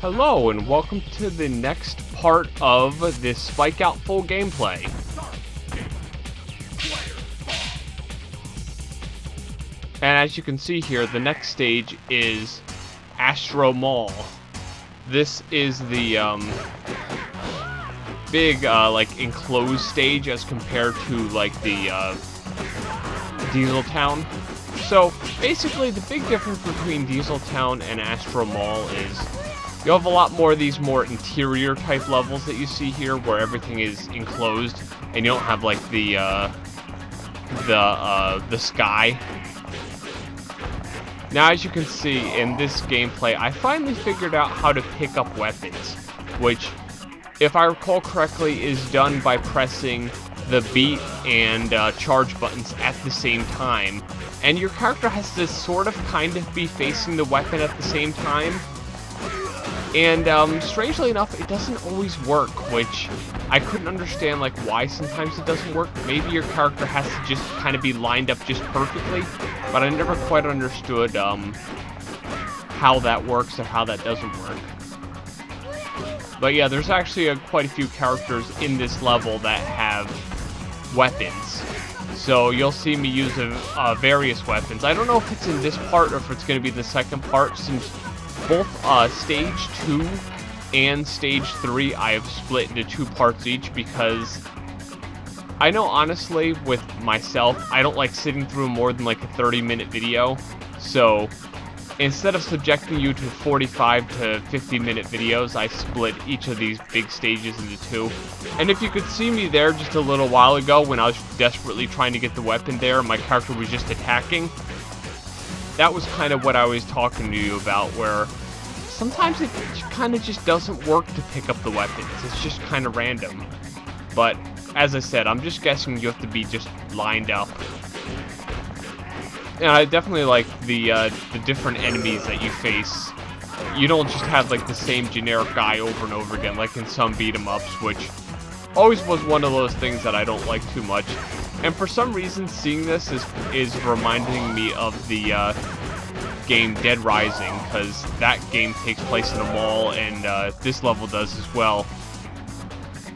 Hello and welcome to the next part of this Spikeout full gameplay. And as you can see here, the next stage is Astro Mall. This is the big like enclosed stage as compared to like the Diesel Town. So basically the big difference between Diesel Town and Astro Mall is you have a lot more of these more interior type levels that you see here, where everything is enclosed, and you don't have like the sky. Now, as you can see in this gameplay, I finally figured out how to pick up weapons, which, if I recall correctly, is done by pressing the beat and charge buttons at the same time. And your character has to sort of kind of be facing the weapon at the same time. And strangely enough, it doesn't always work, which I couldn't understand like why sometimes it doesn't work. Maybe your character has to just kind of be lined up just perfectly, but I never quite understood how that works or how that doesn't work. But yeah, there's actually quite a few characters in this level that have weapons. So you'll see me use various weapons. I don't know if it's in this part or if it's going to be the second part, since both Stage 2 and Stage 3 I have split into 2 parts each, because I know honestly with myself, I don't like sitting through more than like a 30-minute video. So instead of subjecting you to 45 to 50-minute videos, I split each of these big stages into 2. And if you could see me there just a little while ago when I was desperately trying to get the weapon there, my character was just attacking. That was kind of what I was talking to you about, where sometimes it kind of just doesn't work to pick up the weapons. It's just kind of random. But as I said, I'm just guessing you have to be just lined up. And I definitely like the different enemies that you face. You don't just have like the same generic guy over and over again, like in some beat-em-ups, which always was one of those things that I don't like too much. And for some reason, seeing this is reminding me of the game Dead Rising, because that game takes place in a mall, and this level does as well.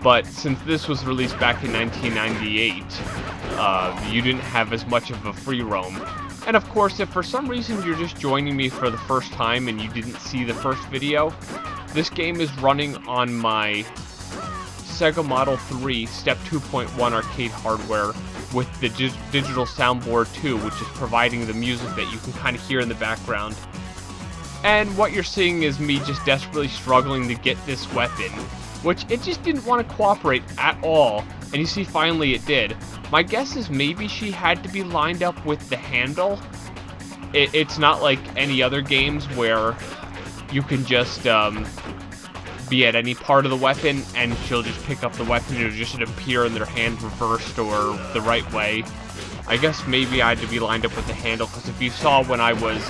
But since this was released back in 1998, you didn't have as much of a free roam. And of course, if for some reason you're just joining me for the first time and you didn't see the first video, this game is running on my Sega Model 3 Step 2.1 arcade hardware with the digital soundboard too, which is providing the music that you can kind of hear in the background. And what you're seeing is me just desperately struggling to get this weapon, which it just didn't want to cooperate at all. And you see, finally it did. My guess is maybe she had to be lined up with the handle. It's not like any other games where you can just be at any part of the weapon and she'll just pick up the weapon. It'll just appear in their hand reversed or the right way. I guess maybe I had to be lined up with the handle, because if you saw when I was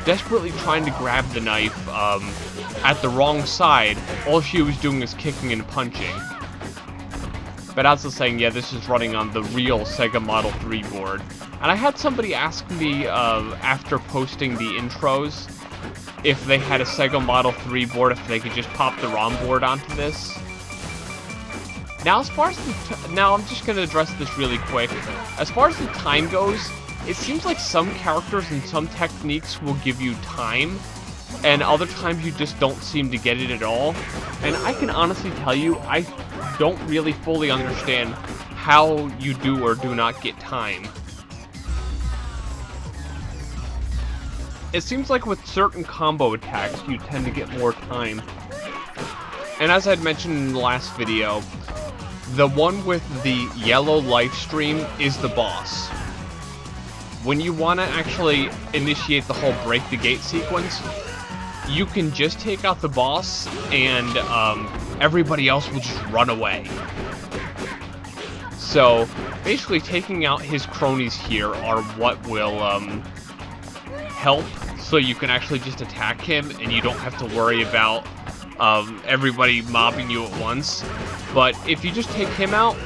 desperately trying to grab the knife at the wrong side, all she was doing is kicking and punching. But as I was saying, yeah, this is running on the real Sega Model 3 board. And I had somebody ask me after posting the intros if they had a Sega Model 3 board, if they could just pop the ROM board onto this. Now, as far as now I'm just going to address this really quick. As far as the time goes, it seems like some characters and some techniques will give you time, and other times you just don't seem to get it at all. And I can honestly tell you, I don't really fully understand how you do or do not get time. It seems like with certain combo attacks, you tend to get more time. And as I'd mentioned in the last video, the one with the yellow life stream is the boss. When you want to actually initiate the whole break the gate sequence, you can just take out the boss and everybody else will just run away. So basically taking out his cronies here are what will help, so you can actually just attack him and you don't have to worry about everybody mobbing you at once. But if you just take him out,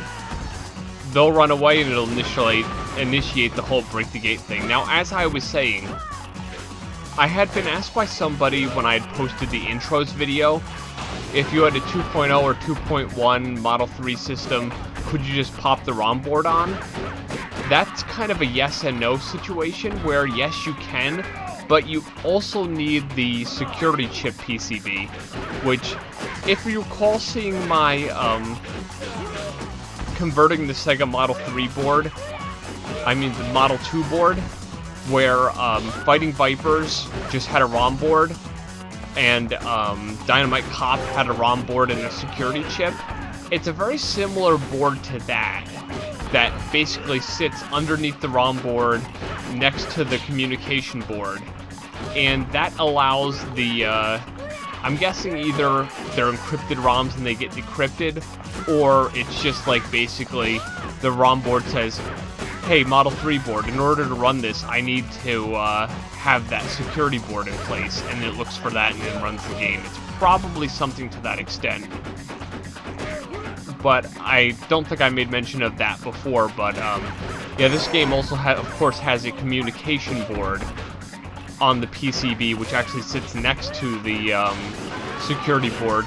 they'll run away and it'll initiate the whole break the gate thing. Now, as I was saying, I had been asked by somebody when I had posted the intros video, if you had a 2.0 or 2.1 Model 3 system, could you just pop the ROM board on? That's kind of a yes and no situation where yes you can, but you also need the security chip PCB, which, if you recall seeing my converting the Sega Model 3 board, I mean the Model 2 board, where Fighting Vipers just had a ROM board, and Dynamite Cop had a ROM board and a security chip. It's a very similar board to that basically sits underneath the ROM board next to the communication board. And that allows the, I'm guessing either they're encrypted ROMs and they get decrypted, or it's just like basically the ROM board says, hey, Model 3 board, in order to run this, I need to have that security board in place, and it looks for that and then runs the game. It's probably something to that extent. But I don't think I made mention of that before, but yeah, this game also, of course, has a communication board on the PCB, which actually sits next to the security board,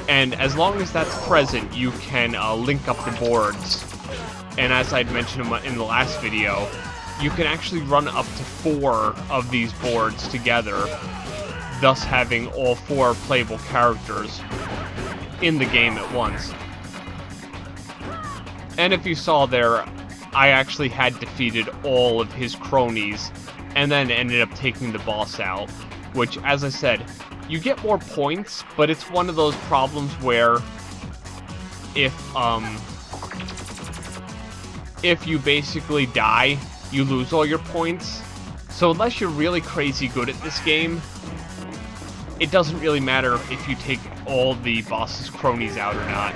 and as long as that's present, you can link up the boards. And as I'd mentioned in the last video, you can actually run up to 4 of these boards together, thus having all 4 playable characters in the game at once. And if you saw there, I actually had defeated all of his cronies, and then ended up taking the boss out, which, as I said, you get more points, but it's one of those problems where if you basically die, you lose all your points. So unless you're really crazy good at this game, it doesn't really matter if you take all the boss's cronies out or not.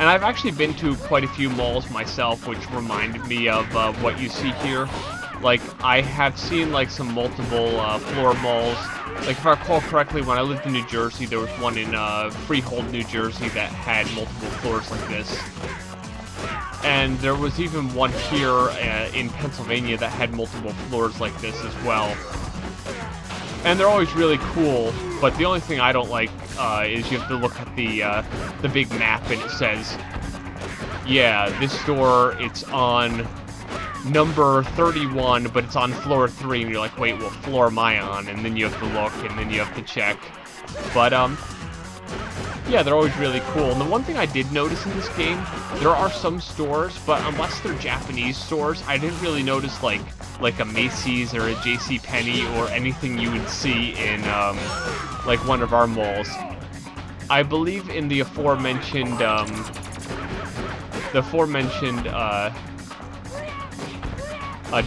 And I've actually been to quite a few malls myself, which reminded me of what you see here. Like, I have seen like some multiple floor malls. Like, if I recall correctly, when I lived in New Jersey, there was one in Freehold, New Jersey that had multiple floors like this. And there was even one here in Pennsylvania that had multiple floors like this as well. And they're always really cool, but the only thing I don't like is you have to look at the big map, and it says, yeah, this store, it's on number 31, but it's on floor 3, and you're like, wait, what floor am I on? And then you have to look, and then you have to check. But, yeah, they're always really cool. And the one thing I did notice in this game, there are some stores, but unless they're Japanese stores, I didn't really notice, like a Macy's or a JCPenney or anything you would see in, like, one of our malls. I believe in the aforementioned,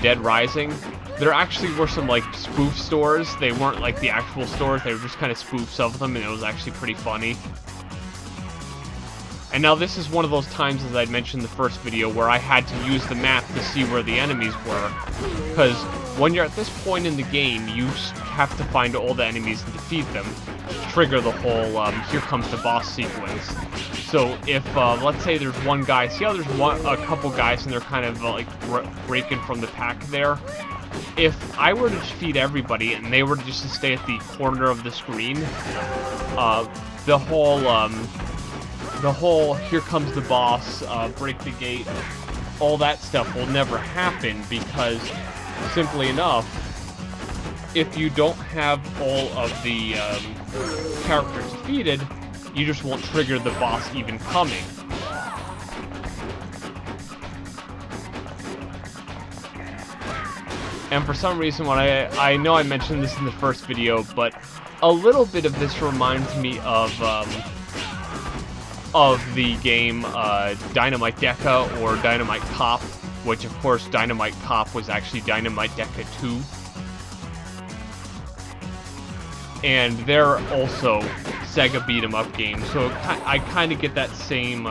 Dead Rising, there actually were some, like, spoof stores. They weren't, like, the actual stores. They were just kind of spoofs of them, and it was actually pretty funny. And now this is one of those times, as I'd mentioned in the first video, where I had to use the map to see where the enemies were. Because when you're at this point in the game, you have to find all the enemies and defeat them to trigger the whole, here comes the boss sequence. So if, let's say there's one guy, see how there's a couple guys and they're kind of, like, breaking from the pack there? If I were to defeat everybody and they were just to stay at the corner of the screen, the whole here comes the boss, break the gate, all that stuff will never happen, because, simply enough, if you don't have all of the characters defeated, you just won't trigger the boss even coming. And for some reason, when I know I mentioned this in the first video, but a little bit of this reminds me of the game Dynamite Deca or Dynamite Cop, which of course Dynamite Cop was actually Dynamite Deca 2. And they're also Sega beat-em-up games, so I kind of get that same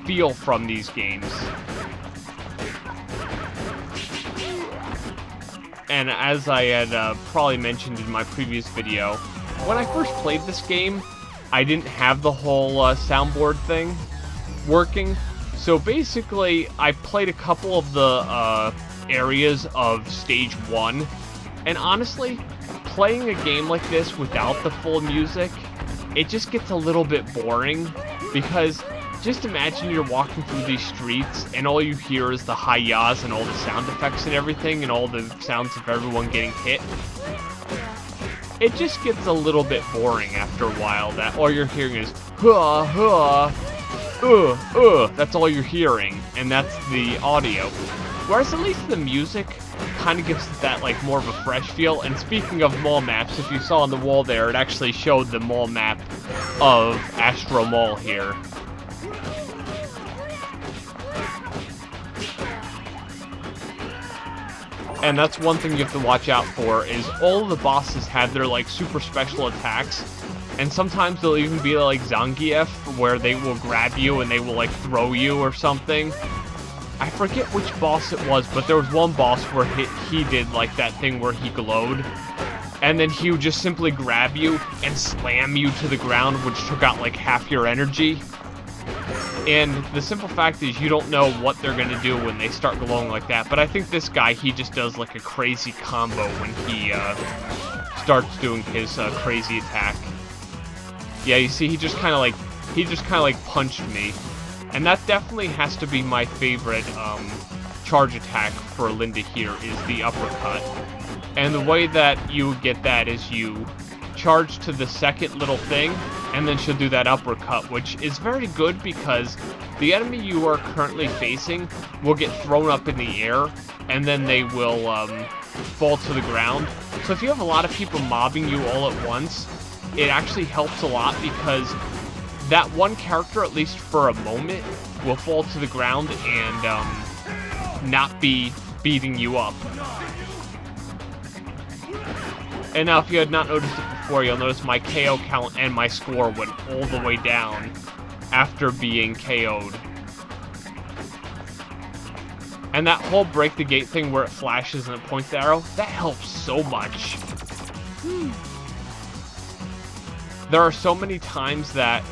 feel from these games. And as I had probably mentioned in my previous video, when I first played this game, I didn't have the whole soundboard thing working. So basically, I played a couple of the areas of Stage 1. And honestly, playing a game like this without the full music, it just gets a little bit boring, because just imagine you're walking through these streets and all you hear is the hi-yas and all the sound effects and everything and all the sounds of everyone getting hit. It just gets a little bit boring after a while, that all you're hearing is huh, huh, that's all you're hearing, and that's the audio. Whereas at least the music kind of gives it that like more of a fresh feel. And speaking of mall maps, if you saw on the wall there, it actually showed the mall map of Astro Mall here. And that's one thing you have to watch out for, is all of the bosses have their like super special attacks, and sometimes they'll even be like Zangief, where they will grab you and they will like throw you or something. I forget which boss it was, but there was one boss where he did like that thing where he glowed, and then he would just simply grab you and slam you to the ground, which took out like half your energy. And the simple fact is, you don't know what they're going to do when they start glowing like that. But I think this guy, he just does like a crazy combo when he starts doing his crazy attack. Yeah, you see, he just kind of like punched me. And that definitely has to be my favorite charge attack for Linda here, is the uppercut. And the way that you get that is you charge to the second little thing, and then she'll do that uppercut, which is very good because the enemy you are currently facing will get thrown up in the air, and then they will fall to the ground. So if you have a lot of people mobbing you all at once, it actually helps a lot, because that one character, at least for a moment, will fall to the ground and not be beating you up. And now, if you had not noticed it before, you'll notice my KO count and my score went all the way down after being KO'd. And that whole break the gate thing where it flashes and it points the arrow, that helps so much. There are so many times that...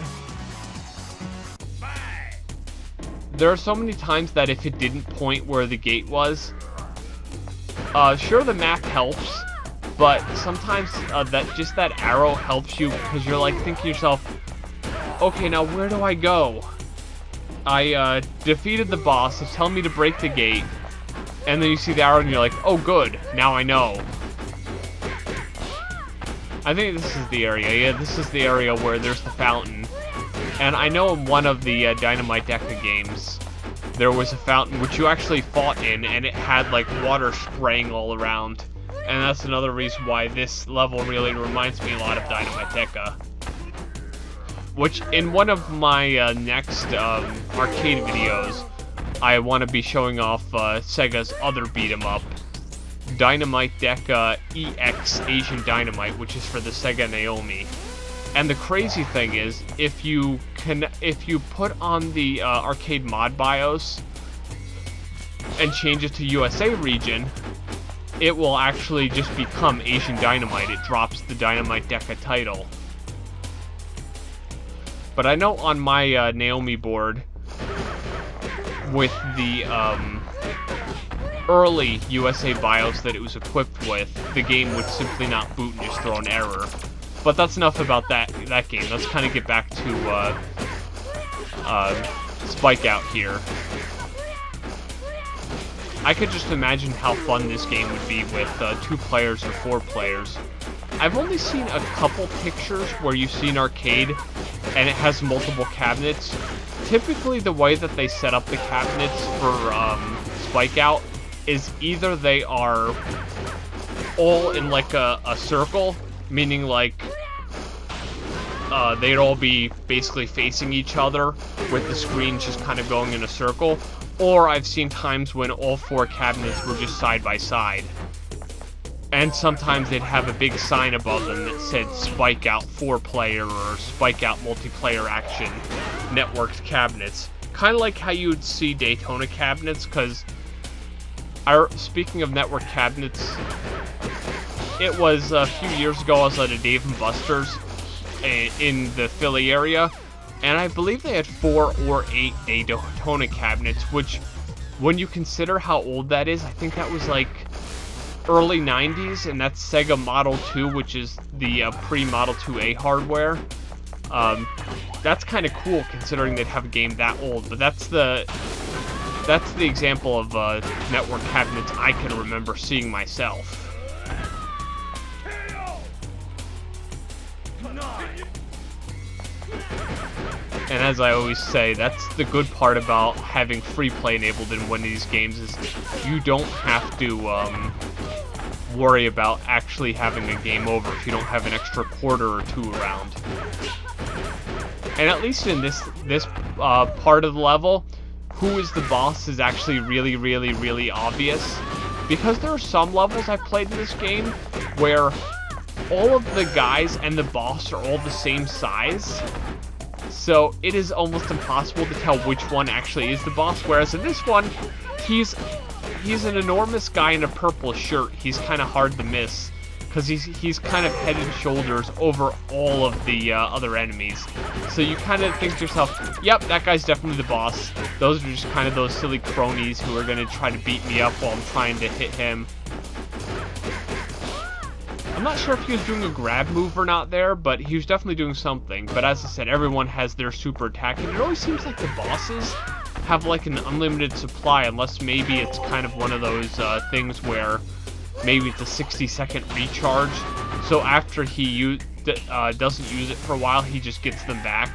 if it didn't point where the gate was, sure, the map helps, but sometimes that arrow helps you, because you're like thinking to yourself, okay, now where do I go? I defeated the boss, it's telling me to break the gate, and then you see the arrow and you're like, oh good, now I know. I think this is the area, yeah, this is the area where there's the fountain. And I know in one of the Dynamite Deca games, there was a fountain which you actually fought in, and it had like water spraying all around. And that's another reason why this level really reminds me a lot of Dynamite Deca. Which, in one of my next arcade videos, I want to be showing off Sega's other beat-em-up, Dynamite Deca EX Asian Dynamite, which is for the Sega Naomi. And the crazy thing is, if you put on the arcade mod BIOS and change it to USA region, it will actually just become Asian Dynamite. It drops the Dynamite Deca title. But I know on my Naomi board, with the early USA BIOS that it was equipped with, the game would simply not boot and just throw an error. But that's enough about that game. Let's kind of get back to Spikeout here. I could just imagine how fun this game would be with 2 players or 4 players. I've only seen a couple pictures where you see an arcade and it has multiple cabinets. Typically, the way that they set up the cabinets for Spikeout is either they are all in like a circle, meaning like they'd all be basically facing each other with the screen just kind of going in a circle, or I've seen times when all 4 cabinets were just side by side. And sometimes they'd have a big sign above them that said Spikeout 4-player or Spikeout multiplayer action networked cabinets. Kind of like how you would see Daytona cabinets, because speaking of network cabinets, it was a few years ago I was at a Dave & Buster's in the Philly area, and I believe they had 4 or 8 Daytona cabinets, which when you consider how old that is, I think that was like early 90s, and that's Sega Model 2, which is the pre-Model 2A hardware. That's kind of cool considering they'd have a game that old, but that's the example of network cabinets I can remember seeing myself. And as I always say, that's the good part about having free play enabled in one of these games, is you don't have to worry about actually having a game over if you don't have an extra quarter or two around. And at least in this part of the level, who is the boss is actually really, really, really obvious. Because there are some levels I've played in this game where all of the guys and the boss are all the same size. So it is almost impossible to tell which one actually is the boss. Whereas in this one, he's an enormous guy in a purple shirt. He's kind of hard to miss because he's kind of head and shoulders over all of the other enemies. So you kind of think to yourself, yep, that guy's definitely the boss. Those are just kind of those silly cronies who are going to try to beat me up while I'm trying to hit him. I'm not sure if he was doing a grab move or not there, but he was definitely doing something. But as I said, everyone has their super attack, and it always seems like the bosses have like an unlimited supply, unless maybe it's kind of one of those things where maybe it's a 60-second recharge. So after he doesn't use it for a while, he just gets them back.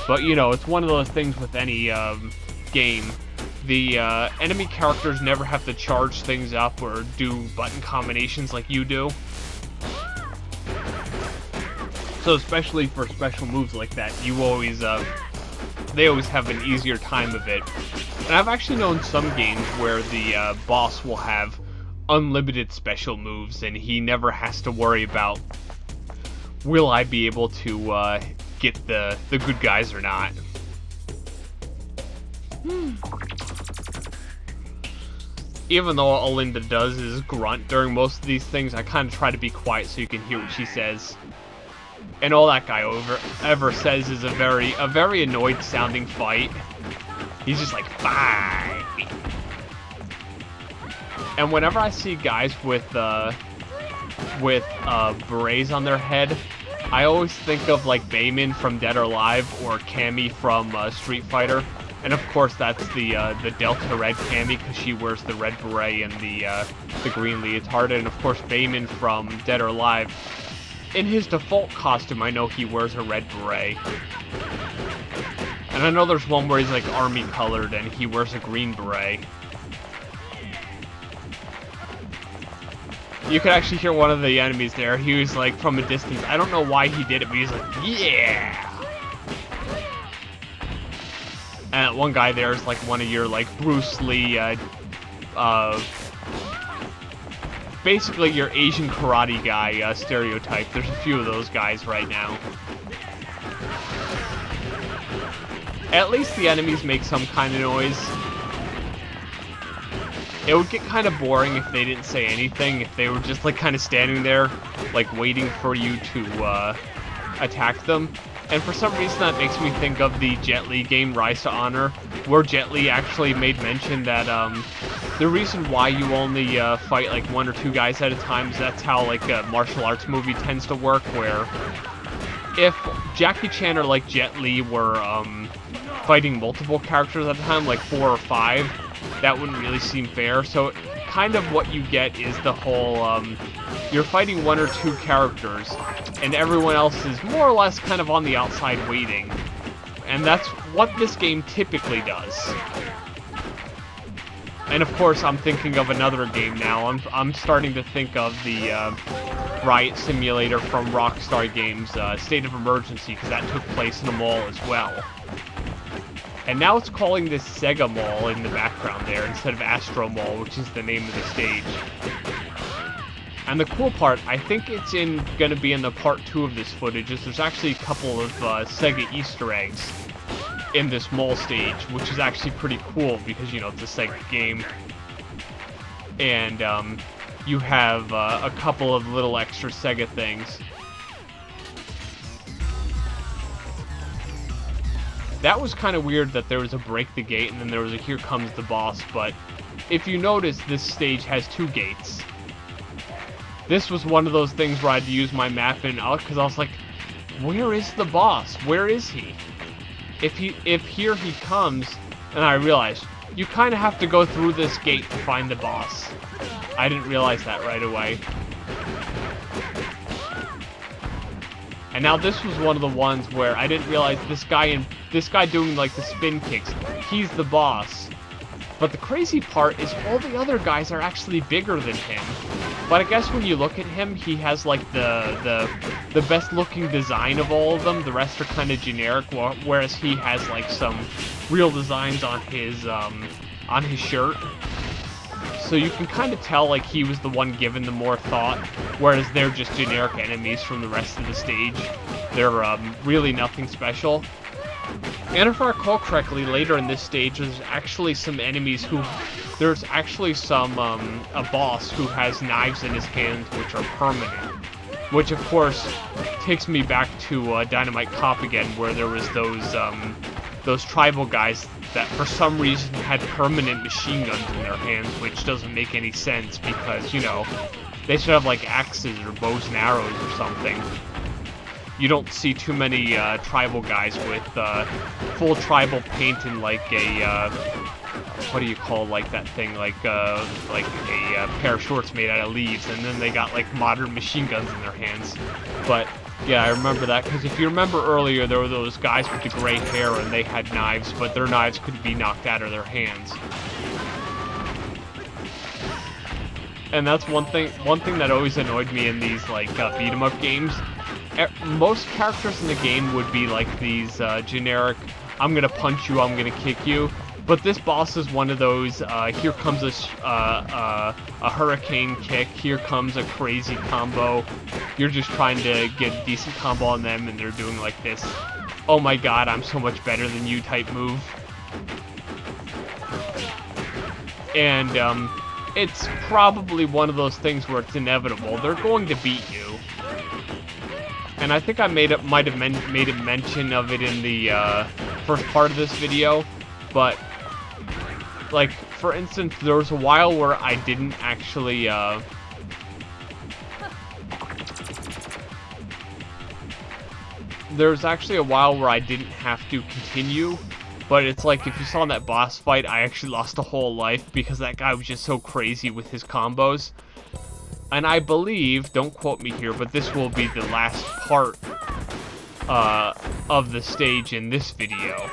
But you know, it's one of those things with any game. The enemy characters never have to charge things up or do button combinations like you do. So especially for special moves like that, you always they always have an easier time of it. And I've actually known some games where the boss will have unlimited special moves, and he never has to worry about, will I be able to get the good guys or not. Even though all Linda does is grunt during most of these things, I kind of try to be quiet so you can hear what she says. And all that guy ever says is a very annoyed sounding fight. He's just like, fight! And whenever I see guys with berets on their head, I always think of like Bayman from Dead or Alive or Cammy from Street Fighter. And of course, that's the Delta Red Cammy, because she wears the red beret and the green leotard. And of course, Bayman from Dead or Alive, in his default costume, I know he wears a red beret. And I know there's one where he's like army colored and he wears a green beret. You could actually hear one of the enemies there. He was like from a distance. I don't know why he did it, but he's like, yeah! And one guy there is like one of your like Bruce Lee, basically your Asian karate guy stereotype. There's a few of those guys right now. At least the enemies make some kind of noise. It would get kind of boring if they didn't say anything, if they were just like kind of standing there, like waiting for you to attack them. And for some reason that makes me think of the Jet Li game Rise to Honor, where Jet Li actually made mention that the reason why you only fight like one or two guys at a time is that's how like a martial arts movie tends to work, where if Jackie Chan or like Jet Li were fighting multiple characters at a time, like 4 or 5, that wouldn't really seem fair. So kind of what you get is the whole you're fighting 1 or 2 characters and everyone else is more or less kind of on the outside waiting, and that's what this game typically does. And of course I'm thinking of another game now. I'm starting to think of the Riot Simulator from Rockstar Games, State of Emergency, because that took place in a mall as well. And now it's calling this Sega Mall in the background there instead of Astro Mall, which is the name of the stage. And the cool part, I think it's gonna be in the part 2 of this footage, is there's actually a couple of Sega Easter eggs in this mall stage, which is actually pretty cool because, you know, it's a Sega game. And you have a couple of little extra Sega things. that was kind of weird that there was a break the gate and then there was a here comes the boss, but if you notice, this stage has 2 gates. This was one of those things where I had to use my map and because I was like, where is the boss? Where is he? If here he comes, and I realized, you kind of have to go through this gate to find the boss. I didn't realize that right away. And now this was one of the ones where I didn't realize this guy doing like the spin kicks, he's the boss. But the crazy part is all the other guys are actually bigger than him. But I guess when you look at him, he has like the best looking design of all of them. The rest are kind of generic, whereas he has like some real designs on his shirt. So you can kind of tell like he was the one given the more thought, whereas they're just generic enemies from the rest of the stage. They're really nothing special. And if I recall correctly, later in this stage, there's actually some enemies there's actually a boss who has knives in his hands which are permanent. Which, of course, takes me back to Dynamite Cop again, where there was those tribal guys that for some reason had permanent machine guns in their hands, which doesn't make any sense because, you know, they should have like axes or bows and arrows or something. You don't see too many tribal guys with full tribal paint and like a what do you call like that thing, like a pair of shorts made out of leaves, and then they got like modern machine guns in their hands. But yeah, I remember that because if you remember earlier, there were those guys with the gray hair and they had knives, but their knives could be knocked out of their hands. And that's one thing that always annoyed me in these like beat 'em up games. Most characters in the game would be like these generic, I'm gonna punch you, I'm gonna kick you. But this boss is one of those, here comes a hurricane kick, here comes a crazy combo. You're just trying to get a decent combo on them and they're doing like this, oh my god, I'm so much better than you type move. And it's probably one of those things where it's inevitable. They're going to beat you. And I think I might have made a mention of it in the first part of this video, but like for instance, there was a while where I didn't actually there's actually a while where I didn't have to continue, but it's like if you saw in that boss fight, I actually lost a whole life because that guy was just so crazy with his combos. And I believe, don't quote me here, but this will be the last part of the stage in this video.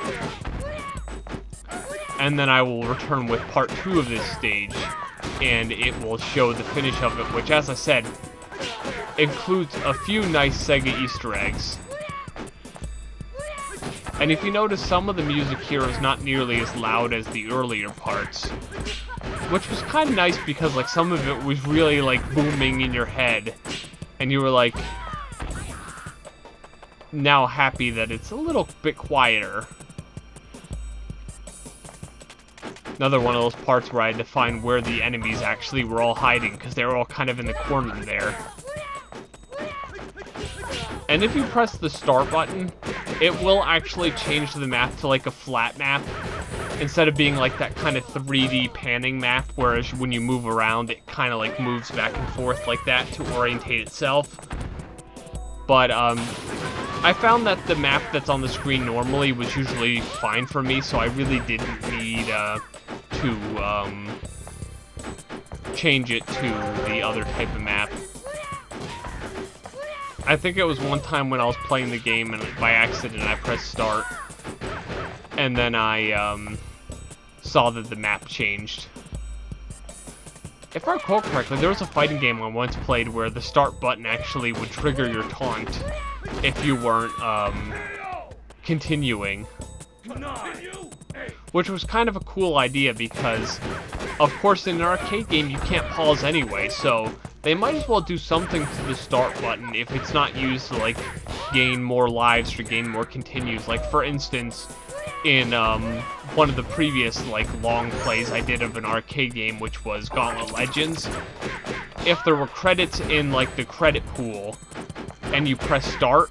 And then I will return with part 2 of this stage, and it will show the finish of it, which, as I said, includes a few nice Sega Easter eggs. And if you notice, some of the music here is not nearly as loud as the earlier parts. Which was kind of nice because like some of it was really like booming in your head. And you were like now happy that it's a little bit quieter. Another one of those parts where I had to find where the enemies actually were all hiding because they were all kind of in the corner there. And if you press the start button, it will actually change the map to like a flat map. Instead of being like that kind of 3D panning map, whereas when you move around, it kind of like moves back and forth like that to orientate itself. But I found that the map that's on the screen normally was usually fine for me, so I really didn't need to change it to the other type of map. I think it was one time when I was playing the game and by accident I pressed start, and then I saw that the map changed. If I recall correctly, there was a fighting game I once played where the start button actually would trigger your taunt if you weren't continuing. Which was kind of a cool idea because, of course, in an arcade game you can't pause anyway, so they might as well do something to the start button if it's not used to like gain more lives or gain more continues. Like for instance, in one of the previous like long plays I did of an arcade game, which was Gauntlet Legends, if there were credits in like the credit pool and you press start,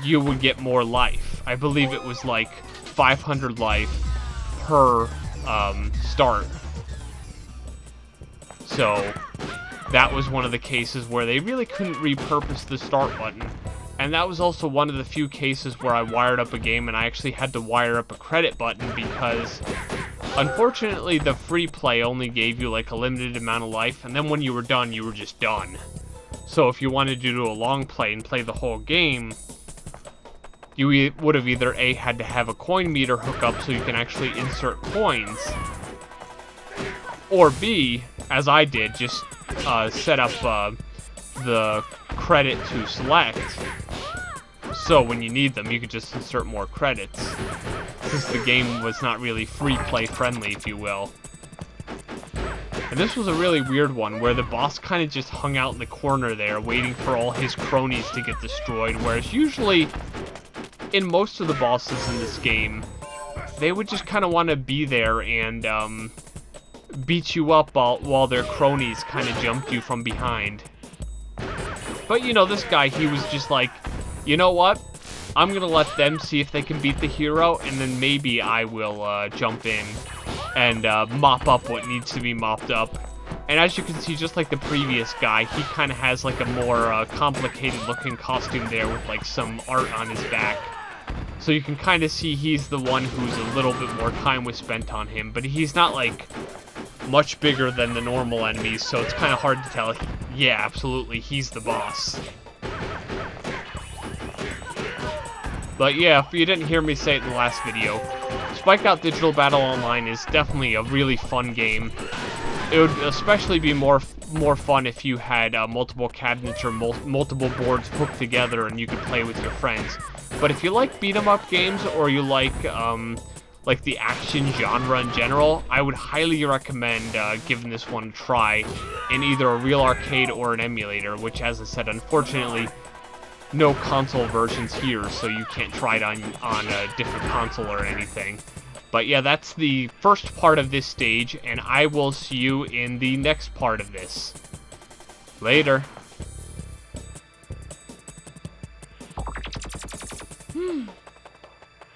you would get more life. I believe it was like 500 life per start. So that was one of the cases where they really couldn't repurpose the start button. And that was also one of the few cases where I wired up a game and I actually had to wire up a credit button because unfortunately the free play only gave you like a limited amount of life, and then when you were done, you were just done. So if you wanted to do a long play and play the whole game, you would have either A, had to have a coin meter hook up so you can actually insert coins, or B, as I did, just set up the credit to select, so when you need them, you could just insert more credits, since the game was not really free play friendly, if you will. And this was a really weird one, where the boss kind of just hung out in the corner there, waiting for all his cronies to get destroyed, whereas usually, in most of the bosses in this game, they would just kind of want to be there and beat you up while their cronies kind of jumped you from behind. But, you know, this guy, he was just like, you know what? I'm going to let them see if they can beat the hero, and then maybe I will jump in and mop up what needs to be mopped up. And as you can see, just like the previous guy, he kind of has like a more complicated looking costume there with like some art on his back. So you can kind of see he's the one who's a little bit more time was spent on him, but he's not like much bigger than the normal enemies, so it's kind of hard to tell. Yeah, absolutely, he's the boss. But yeah, if you didn't hear me say it in the last video, Spikeout Digital Battle Online is definitely a really fun game. It would especially be more fun if you had multiple cabinets or multiple boards hooked together and you could play with your friends. But if you like beat-em-up games, or you like the action genre in general, I would highly recommend giving this one a try in either a real arcade or an emulator, which, as I said, unfortunately, no console versions here, so you can't try it on a different console or anything. But yeah, that's the first part of this stage, and I will see you in the next part of this. Later.